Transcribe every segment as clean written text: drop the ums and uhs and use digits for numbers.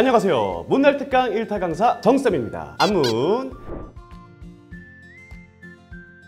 안녕하세요. 문날특강 1타 강사 정쌤입니다. 안문.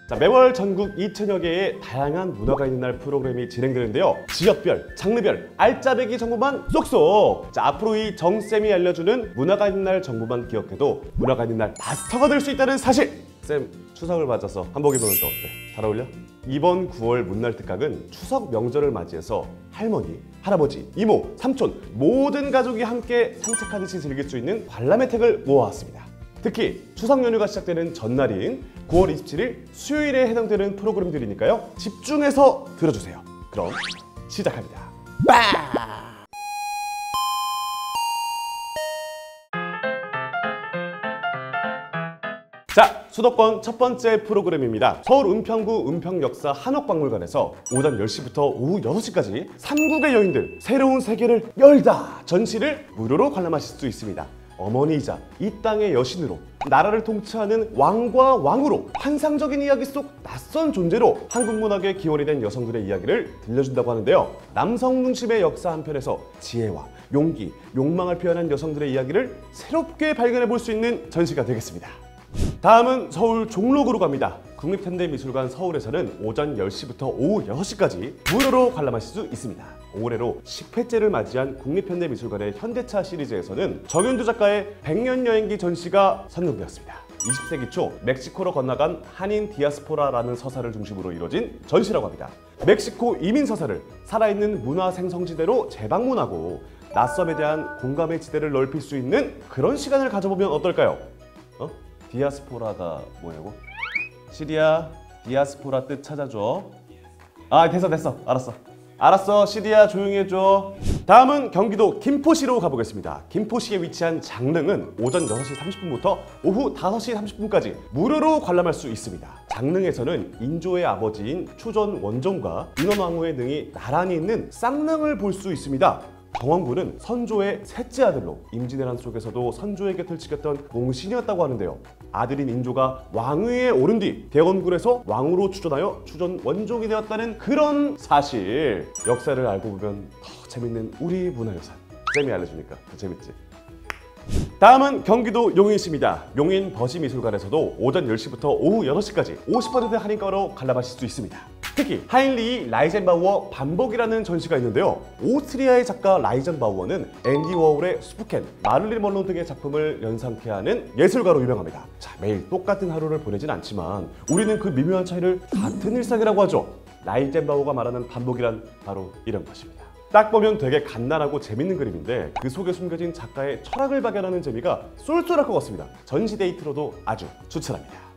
자, 매월 전국 2천여 개의 다양한 문화가 있는 날 프로그램이 진행되는데요. 지역별, 장르별, 알짜배기 정보만 쏙쏙! 자, 앞으로 이 정쌤이 알려주는 문화가 있는 날 정보만 기억해도 문화가 있는 날 마스터가 될 수 있다는 사실! 쌤, 추석을 맞아서 한복 입었는데 어때? 잘 어울려? 이번 9월 문날특강은 추석 명절을 맞이해서 할머니, 할아버지, 이모, 삼촌 모든 가족이 함께 산책하듯이 즐길 수 있는 관람 혜택을 모아왔습니다. 특히 추석 연휴가 시작되는 전날인 9월 27일 수요일에 해당되는 프로그램들이니까요. 집중해서 들어주세요. 그럼 시작합니다. 자, 수도권 첫 번째 프로그램입니다. 서울 은평구 은평역사 한옥박물관에서 오전 10시부터 오후 6시까지 삼국의 여인들 새로운 세계를 열다 전시를 무료로 관람하실 수 있습니다. 어머니이자 이 땅의 여신으로 나라를 통치하는 왕과 왕으로 환상적인 이야기 속 낯선 존재로 한국 문학의 기원이 된 여성들의 이야기를 들려준다고 하는데요. 남성 중심의 역사 한편에서 지혜와 용기, 욕망을 표현한 여성들의 이야기를 새롭게 발견해 볼 수 있는 전시가 되겠습니다. 다음은 서울 종로구로 갑니다. 국립현대미술관 서울에서는 오전 10시부터 오후 6시까지 무료로 관람하실 수 있습니다. 올해로 10회째를 맞이한 국립현대미술관의 현대차 시리즈에서는 정윤주 작가의 100년 여행기 전시가 선정되었습니다. 20세기 초 멕시코로 건너간 한인 디아스포라라는 서사를 중심으로 이루어진 전시라고 합니다. 멕시코 이민 서사를 살아있는 문화 생성지대로 재방문하고 낯섦에 대한 공감의 지대를 넓힐 수 있는 그런 시간을 가져보면 어떨까요? 디아스포라가 뭐냐고? 시리아 디아스포라 뜻 찾아줘. 아, 됐어. 알았어. 시리아 조용히 해줘. 다음은 경기도 김포시로 가보겠습니다. 김포시에 위치한 장릉은 오전 6시 30분부터 오후 5시 30분까지 무료로 관람할 수 있습니다. 장릉에서는 인조의 아버지인 추전 원종과 인원왕후의 등이 나란히 있는 쌍릉을 볼 수 있습니다. 정원군은 선조의 셋째 아들로 임진왜란 속에서도 선조의 곁을 지켰던 공신이었다고 하는데요. 아들인 인조가 왕위에 오른 뒤 대원군에서 왕으로 추존하여 추전 원종이 되었다는 그런 사실. 역사를 알고 보면 더 재밌는 우리 문화유산. 쌤이 알려주니까 더 재밌지. 다음은 경기도 용인시입니다. 용인 버시미술관에서도 오전 10시부터 오후 6시까지 50% 할인가로 관람하실 수 있습니다. 특히 하인리히 라이젠바우어 반복이라는 전시가 있는데요. 오스트리아의 작가 라이젠바우어는 앤디 워홀의 수프켄, 마를린 먼로 등의 작품을 연상케 하는 예술가로 유명합니다. 자, 매일 똑같은 하루를 보내진 않지만 우리는 그 미묘한 차이를 같은 일상이라고 하죠. 라이젠바우어가 말하는 반복이란 바로 이런 것입니다. 딱 보면 되게 간단하고 재밌는 그림인데 그 속에 숨겨진 작가의 철학을 발견하는 재미가 쏠쏠할 것 같습니다. 전시 데이트로도 아주 추천합니다.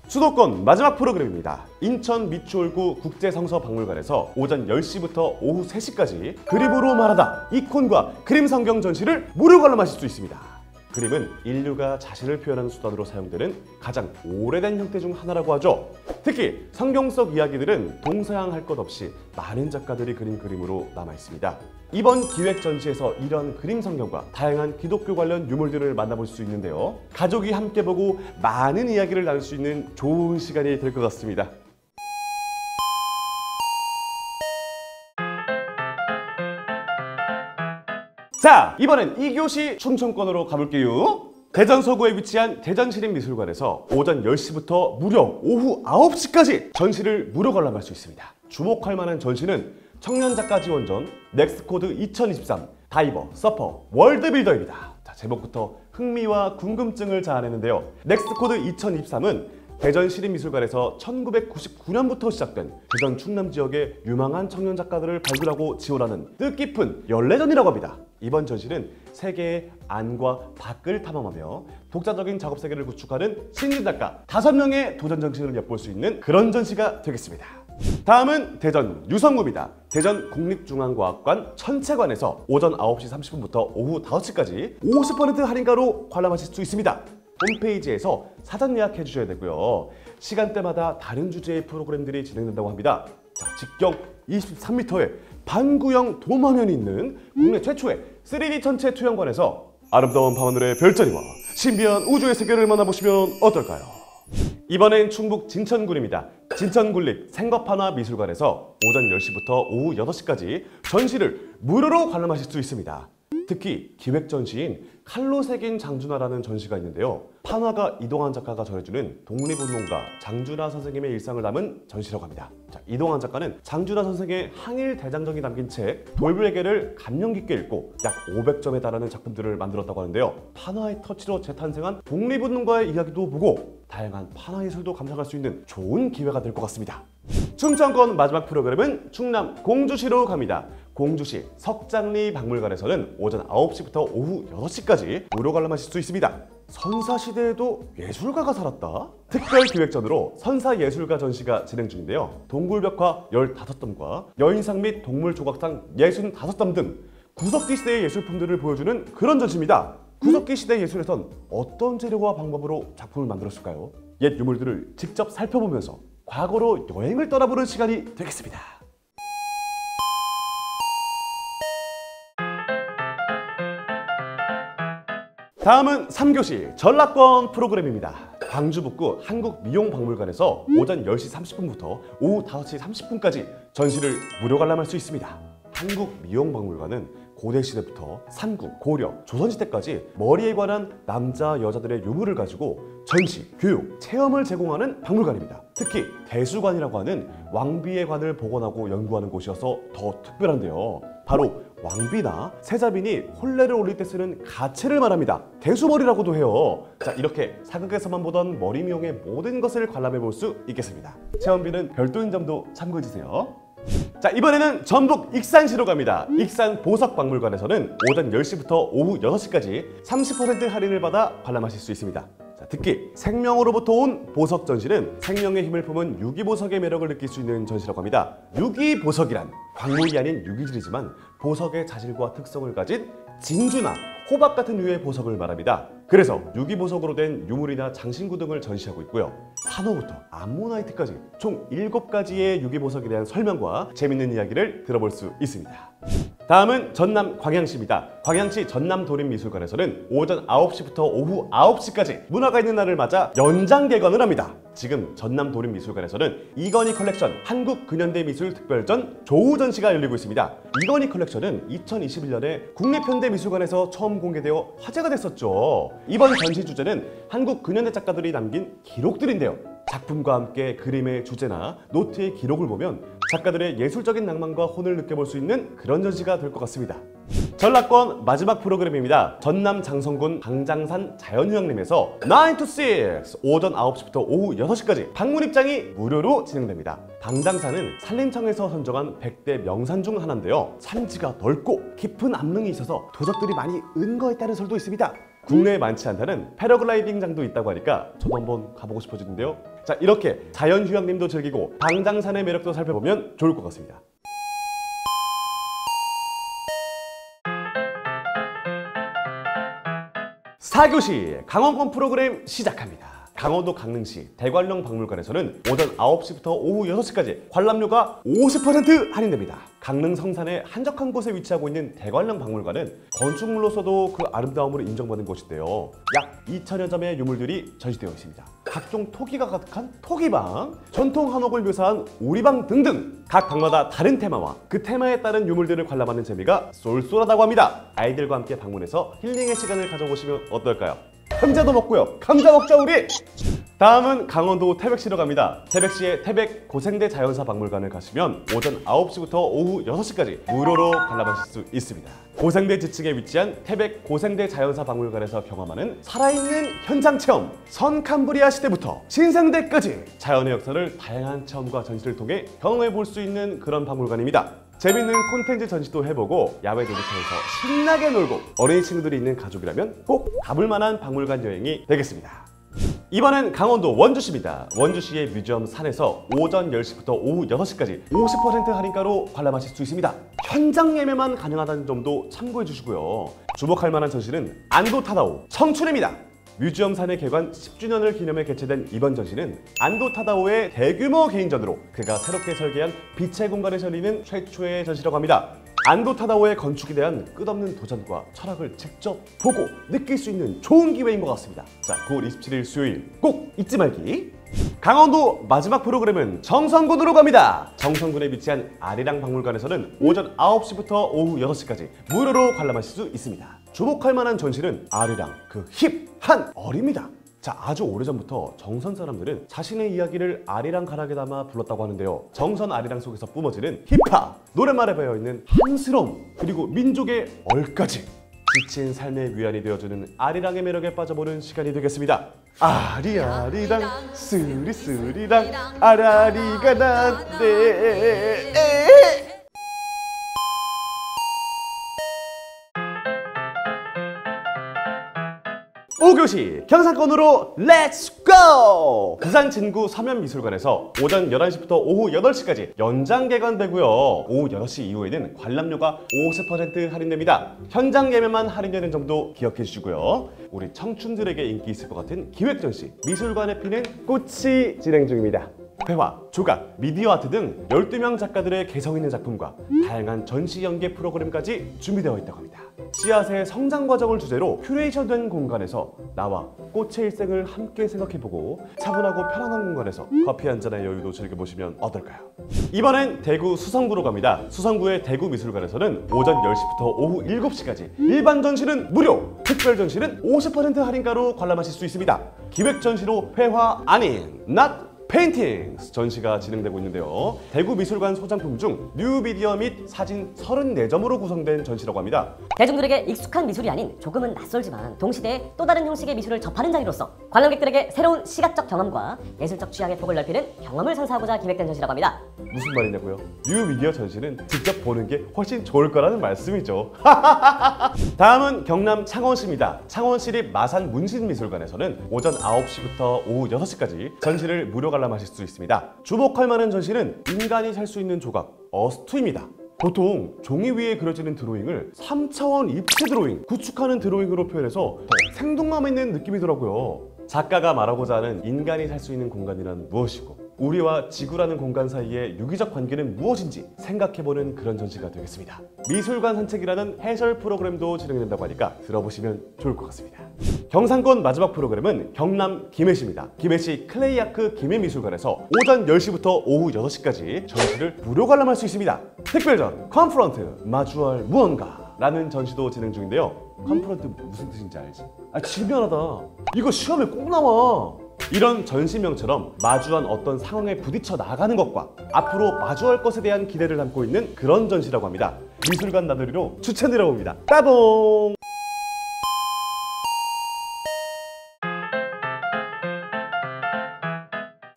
수도권 마지막 프로그램입니다. 인천 미추홀구 국제성서박물관에서 오전 10시부터 오후 3시까지 그림으로 말하다 이콘과 그림 성경 전시를 무료 관람하실 수 있습니다. 그림은 인류가 자신을 표현하는 수단으로 사용되는 가장 오래된 형태 중 하나라고 하죠. 특히 성경 속 이야기들은 동서양할 것 없이 많은 작가들이 그린 그림으로 남아 있습니다. 이번 기획 전시에서 이런 그림 성경과 다양한 기독교 관련 유물들을 만나볼 수 있는데요. 가족이 함께 보고 많은 이야기를 나눌 수 있는 좋은 시간이 될 것 같습니다. 자, 이번엔 2교시 충청권으로 가볼게요. 대전 서구에 위치한 대전시립미술관에서 오전 10시부터 무려 오후 9시까지 전시를 무료 관람할 수 있습니다. 주목할 만한 전시는 청년작가 지원전, 넥스코드 2023, 다이버, 서퍼, 월드빌더입니다. 자, 제목부터 흥미와 궁금증을 자아내는데요. 넥스코드 2023은 대전시립미술관에서 1999년부터 시작된 대전 충남 지역의 유망한 청년 작가들을 발굴하고 지원하는 뜻깊은 연례전이라고 합니다. 이번 전시는 세계의 안과 밖을 탐험하며 독자적인 작업 세계를 구축하는 신진 작가 5명의 도전 정신을 엿볼 수 있는 그런 전시가 되겠습니다. 다음은 대전 유성구입니다. 대전 국립중앙과학관 천체관에서 오전 9시 30분부터 오후 5시까지 50% 할인가로 관람하실 수 있습니다. 홈페이지에서 사전 예약해 주셔야 되고요. 시간대마다 다른 주제의 프로그램들이 진행된다고 합니다. 자, 직경 23m의 반구형 돔화면이 있는 국내 최초의 3D 천체 투영관에서 아름다운 밤하늘의 별자리와 신비한 우주의 세계를 만나보시면 어떨까요? 이번엔 충북 진천군입니다. 진천군립 생법한화 미술관에서 오전 10시부터 오후 6시까지 전시를 무료로 관람하실 수 있습니다. 특히 기획 전시인 칼로 새긴 장준하라는 전시가 있는데요. 판화가 이동환 작가가 전해주는 독립운동가 장준하 선생님의 일상을 담은 전시라고 합니다. 자, 이동환 작가는 장준하 선생의 항일 대장정이 담긴 책 돌불에게를 감명 깊게 읽고 약 500점에 달하는 작품들을 만들었다고 하는데요. 판화의 터치로 재탄생한 독립운동가의 이야기도 보고 다양한 판화 예술도 감상할 수 있는 좋은 기회가 될 것 같습니다. 충청권 마지막 프로그램은 충남 공주시로 갑니다. 공주시 석장리 박물관에서는 오전 9시부터 오후 6시까지 무료 관람하실 수 있습니다. 선사시대에도 예술가가 살았다? 특별기획전으로 선사예술가 전시가 진행 중인데요. 동굴벽화 15점과 여인상 및 동물조각상 65점 등 구석기 시대의 예술품들을 보여주는 그런 전시입니다. 구석기 시대 예술에선 어떤 재료와 방법으로 작품을 만들었을까요? 옛 유물들을 직접 살펴보면서 과거로 여행을 떠나보는 시간이 되겠습니다. 다음은 3교시 전라권 프로그램입니다. 광주 북구 한국미용박물관에서 오전 10시 30분부터 오후 5시 30분까지 전시를 무료 관람할 수 있습니다. 한국미용박물관은 고대시대부터 삼국, 고려, 조선시대까지 머리에 관한 남자, 여자들의 유물을 가지고 전시, 교육, 체험을 제공하는 박물관입니다. 특히 대수관이라고 하는 왕비의 관을 복원하고 연구하는 곳이어서 더 특별한데요. 바로 왕비나 세자빈이 혼례를 올릴 때 쓰는 가채를 말합니다. 대수머리라고도 해요. 자, 이렇게 사극에서만 보던 머리 미용의 모든 것을 관람해 볼 수 있겠습니다. 체험비는 별도인 점도 참고해 주세요. 자, 이번에는 전북 익산시로 갑니다. 익산 보석박물관에서는 오전 10시부터 오후 6시까지 30% 할인을 받아 관람하실 수 있습니다. 자, 특히 생명으로부터 온 보석 전시는 생명의 힘을 품은 유기보석의 매력을 느낄 수 있는 전시라고 합니다. 유기보석이란 광물이 아닌 유기질이지만 보석의 자질과 특성을 가진 진주나 호박 같은 류의 보석을 말합니다. 그래서 유기보석으로 된 유물이나 장신구 등을 전시하고 있고요. 산호부터 암모나이트까지 총 7가지의 유기보석에 대한 설명과 재밌는 이야기를 들어볼 수 있습니다. 다음은 전남 광양시입니다. 광양시 전남도립미술관에서는 오전 9시부터 오후 9시까지 문화가 있는 날을 맞아 연장 개관을 합니다. 지금 전남도립미술관에서는 이건희 컬렉션 한국 근현대 미술 특별전 조우 전시가 열리고 있습니다. 이건희 컬렉션은 2021년에 국립현대미술관에서 처음 공개되어 화제가 됐었죠. 이번 전시 주제는 한국 근현대 작가들이 남긴 기록들인데요. 작품과 함께 그림의 주제나 노트의 기록을 보면 작가들의 예술적인 낭만과 혼을 느껴볼 수 있는 그런 전시가 될 것 같습니다. 전라권 마지막 프로그램입니다. 전남 장성군 방장산 자연휴양림에서 9 to 6 오전 9시부터 오후 6시까지 방문 입장이 무료로 진행됩니다. 방장산은 산림청에서 선정한 100대 명산 중 하나인데요. 산지가 넓고 깊은 암릉이 있어서 도적들이 많이 은거했다는 설도 있습니다. 국내에 많지 않다는 패러글라이딩장도 있다고 하니까 저도 한번 가보고 싶어지는데요. 자, 이렇게 자연휴양림도 즐기고 방장산의 매력도 살펴보면 좋을 것 같습니다. 사교시 강원권 프로그램 시작합니다. 강원도 강릉시 대관령 박물관에서는 오전 9시부터 오후 6시까지 관람료가 50% 할인됩니다. 강릉 성산의 한적한 곳에 위치하고 있는 대관령 박물관은 건축물로서도 그 아름다움으로 인정받은 곳인데요. 약 2,000여 점의 유물들이 전시되어 있습니다. 각종 토기가 가득한 토기방, 전통 한옥을 묘사한 오리방 등등 각 방마다 다른 테마와 그 테마에 따른 유물들을 관람하는 재미가 쏠쏠하다고 합니다. 아이들과 함께 방문해서 힐링의 시간을 가져보시면 어떨까요? 감자도 먹고요. 감자 먹자 우리! 다음은 강원도 태백시로 갑니다. 태백시의 태백 고생대 자연사 박물관을 가시면 오전 9시부터 오후 6시까지 무료로 관람하실 수 있습니다. 고생대 지층에 위치한 태백 고생대 자연사 박물관에서 경험하는 살아있는 현장 체험, 선캄브리아 시대부터 신생대까지 자연의 역사를 다양한 체험과 전시를 통해 경험해 볼 수 있는 그런 박물관입니다. 재밌는 콘텐츠 전시도 해보고 야외 놀이터에서 신나게 놀고 어린이 친구들이 있는 가족이라면 꼭 가볼 만한 박물관 여행이 되겠습니다. 이번엔 강원도 원주시입니다. 원주시의 뮤지엄 산에서 오전 10시부터 오후 6시까지 50% 할인가로 관람하실 수 있습니다. 현장 예매만 가능하다는 점도 참고해 주시고요. 주목할 만한 전시는 안도 타다오 청춘입니다. 뮤지엄 산의 개관 10주년을 기념해 개최된 이번 전시는 안도 타다오의 대규모 개인전으로 그가 새롭게 설계한 빛의 공간에서 열리는 최초의 전시라고 합니다. 안도 타다오의 건축에 대한 끝없는 도전과 철학을 직접 보고 느낄 수 있는 좋은 기회인 것 같습니다. 자, 9월 27일 수요일 꼭 잊지 말기. 강원도 마지막 프로그램은 정선군으로 갑니다. 정선군에 위치한 아리랑 박물관에서는 오전 9시부터 오후 6시까지 무료로 관람하실 수 있습니다. 주목할 만한 전시는 아리랑 그 힙한 어립니다. 자, 아주 오래전부터 정선 사람들은 자신의 이야기를 아리랑 가락에 담아 불렀다고 하는데요. 정선 아리랑 속에서 뿜어지는 힙합, 노랫말에 배어있는 한스러움, 그리고 민족의 얼까지 지친 삶의 위안이 되어주는 아리랑의 매력에 빠져보는 시간이 되겠습니다. 아리아리랑 스리스리랑 아라리가 난데 5교시 경상권으로 렛츠고! 부산 진구 서면미술관에서 오전 11시부터 오후 8시까지 연장 개관되고요. 오후 6시 이후에는 관람료가 50% 할인됩니다. 현장 예매만 할인되는 점도 기억해 주시고요. 우리 청춘들에게 인기 있을 것 같은 기획전시 미술관에 피는 꽃이 진행 중입니다. 회화, 조각, 미디어 아트 등 12명 작가들의 개성 있는 작품과 다양한 전시 연계 프로그램까지 준비되어 있다고 합니다. 씨앗의 성장 과정을 주제로 큐레이션된 공간에서 나와 꽃의 일생을 함께 생각해보고 차분하고 편안한 공간에서 커피 한 잔의 여유도 즐겨보시면 어떨까요? 이번엔 대구 수성구로 갑니다. 수성구의 대구미술관에서는 오전 10시부터 오후 7시까지 일반 전시는 무료, 특별 전시는 50% 할인가로 관람하실 수 있습니다. 기획 전시로 회화 아닌 not 페인팅스 전시가 진행되고 있는데요. 대구 미술관 소장품 중 뉴미디어 및 사진 34점으로 구성된 전시라고 합니다. 대중들에게 익숙한 미술이 아닌 조금은 낯설지만 동시대의 또 다른 형식의 미술을 접하는 자리로서 관람객들에게 새로운 시각적 경험과 예술적 취향의 폭을 넓히는 경험을 선사하고자 기획된 전시라고 합니다. 무슨 말이냐고요? 뉴미디어 전시는 직접 보는 게 훨씬 좋을 거라는 말씀이죠. 다음은 경남 창원시입니다. 창원시립 마산문신미술관에서는 오전 9시부터 오후 6시까지 전시를 무료 관람하실 수 있습니다. 주목할 만한 전시는 인간이 살 수 있는 조각 어스투입니다. 보통 종이 위에 그려지는 드로잉을 3차원 입체 드로잉, 구축하는 드로잉으로 표현해서 더 생동감 있는 느낌이더라고요. 작가가 말하고자 하는 인간이 살 수 있는 공간이란 무엇이고 우리와 지구라는 공간 사이의 유기적 관계는 무엇인지 생각해보는 그런 전시가 되겠습니다. 미술관 산책이라는 해설 프로그램도 진행된다고 하니까 들어보시면 좋을 것 같습니다. 경상권 마지막 프로그램은 경남 김해시입니다. 김해시 클레이아크 김해미술관에서 오전 10시부터 오후 6시까지 전시를 무료 관람할 수 있습니다. 특별전 컨프런트 마주할 무언가 라는 전시도 진행 중인데요. 컨프런트 무슨 뜻인지 알지? 아, 진미안하다. 이거 시험에 꼭 나와. 이런 전시명처럼 마주한 어떤 상황에 부딪혀 나가는 것과 앞으로 마주할 것에 대한 기대를 담고 있는 그런 전시라고 합니다. 미술관 나들이로 추천드려봅니다. 따봉!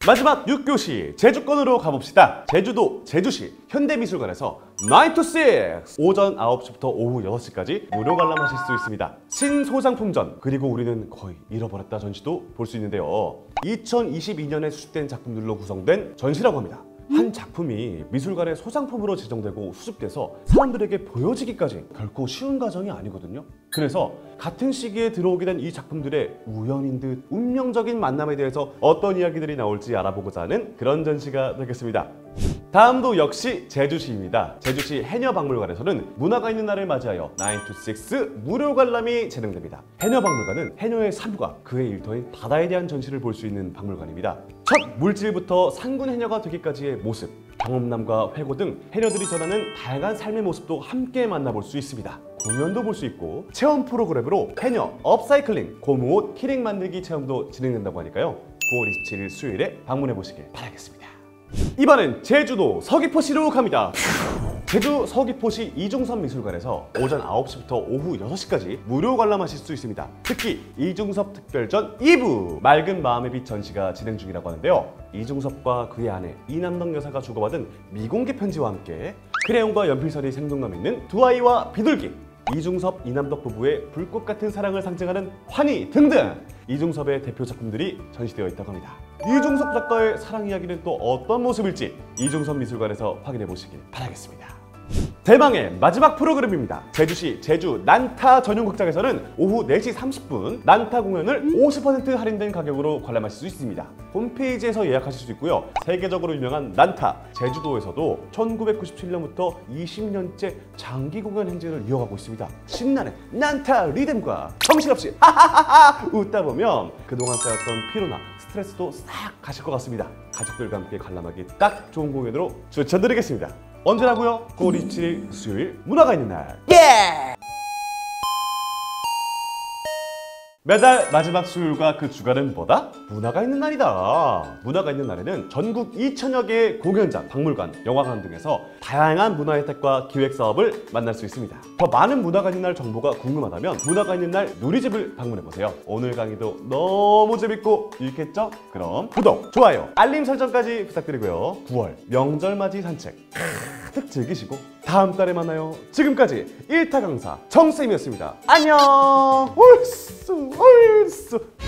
마지막 6교시 제주권으로 가봅시다. 제주도 제주시 현대미술관에서 9 to 6 오전 9시부터 오후 6시까지 무료 관람하실 수 있습니다. 신소장품전 그리고 우리는 거의 잃어버렸다 전시도 볼 수 있는데요. 2022년에 수집된 작품들로 구성된 전시라고 합니다. 한 작품이 미술관의 소장품으로 지정되고 수집돼서 사람들에게 보여지기까지 결코 쉬운 과정이 아니거든요. 그래서 같은 시기에 들어오게 된 이 작품들의 우연인 듯 운명적인 만남에 대해서 어떤 이야기들이 나올지 알아보고자 하는 그런 전시가 되겠습니다. 다음도 역시 제주시입니다. 제주시 해녀박물관에서는 문화가 있는 날을 맞이하여 9 to 6 무료 관람이 진행됩니다. 해녀박물관은 해녀의 삶과 그의 일터인 바다에 대한 전시를 볼 수 있는 박물관입니다. 첫 물질부터 상군 해녀가 되기까지의 모습, 경험담과 회고 등 해녀들이 전하는 다양한 삶의 모습도 함께 만나볼 수 있습니다. 공연도 볼 수 있고 체험 프로그램으로 해녀 업사이클링, 고무옷 키링 만들기 체험도 진행된다고 하니까요. 9월 27일 수요일에 방문해 보시길 바라겠습니다. 이번엔 제주도 서귀포시로 갑니다. 제주 서귀포시 이중섭 미술관에서 오전 9시부터 오후 6시까지 무료 관람하실 수 있습니다. 특히 이중섭 특별전 2부 맑은 마음의 빛 전시가 진행 중이라고 하는데요. 이중섭과 그의 아내 이남덕 여사가 주고받은 미공개 편지와 함께 크레용과 연필선이 생동감 있는 두 아이와 비둘기, 이중섭, 이남덕 부부의 불꽃 같은 사랑을 상징하는 환희 등등 이중섭의 대표 작품들이 전시되어 있다고 합니다. 이중섭 작가의 사랑 이야기는 또 어떤 모습일지 이중섭 미술관에서 확인해 보시길 바라겠습니다. 대망의 마지막 프로그램입니다. 제주시 제주 난타 전용 극장에서는 오후 4시 30분 난타 공연을 50% 할인된 가격으로 관람하실 수 있습니다. 홈페이지에서 예약하실 수 있고요. 세계적으로 유명한 난타, 제주도에서도 1997년부터 20년째 장기 공연 행진을 이어가고 있습니다. 신나는 난타 리듬과 정신없이 하하하하 웃다 보면 그동안 쌓였던 피로나 스트레스도 싹 가실 것 같습니다. 가족들과 함께 관람하기 딱 좋은 공연으로 추천드리겠습니다. 언제라고요? 9월 27일 수요일 문화가 있는 날. 매달 마지막 수요일과 그 주간은 뭐다? 문화가 있는 날이다. 문화가 있는 날에는 전국 2천여 개의 공연장, 박물관, 영화관 등에서 다양한 문화 혜택과 기획 사업을 만날 수 있습니다. 더 많은 문화가 있는 날 정보가 궁금하다면 문화가 있는 날 누리집을 방문해보세요. 오늘 강의도 너무 재밌고 유익했죠? 그럼 구독, 좋아요, 알림 설정까지 부탁드리고요. 9월 명절맞이 산책 가득 즐기시고 다음 달에 만나요. 지금까지 1타 강사 정쌤이었습니다. 안녕. 옳수 옳수.